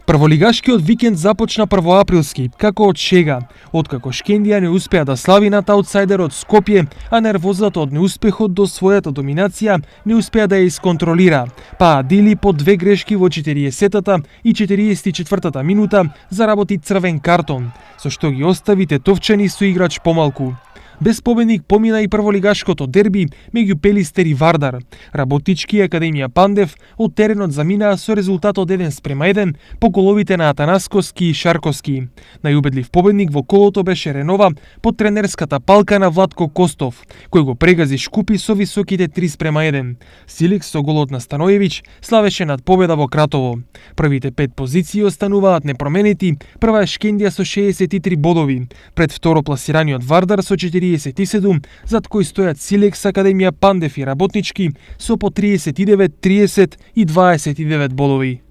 Прволигашкиот викенд започна првоаприлски, како од шега, откако Шкендија не успеа да слави над аутсайдерот Скопје, а нервозата од неуспехот до својата доминација не успеа да ја исконтролира, па Адили по две грешки во 40-та и 44-та минута заработи црвен картон, со што ги остави тетовчани со играч помалку. Без победник помина и прволигашкото дерби меѓу Пелистер и Вардар. Работнички и Академија Пандев од теренот заминаа со резултат од 1:1 по головите на Атанасковски и Шарковски. Најубедлив победник во колото беше Ренова под тренерската палка на Владко Костов, кој го прегази Шкупи со високите 3:1. Силик со голот на Станојевиќ славеше над победа во Кратово. Првите 5 позиции остануваат непроменети. Прва е Шкендија со 63 бодови, пред второпласираниот Вардар со 47, зад кој стојат Силекс, Академија Пандев и Работнички со по 39, 30 и 29 бодови.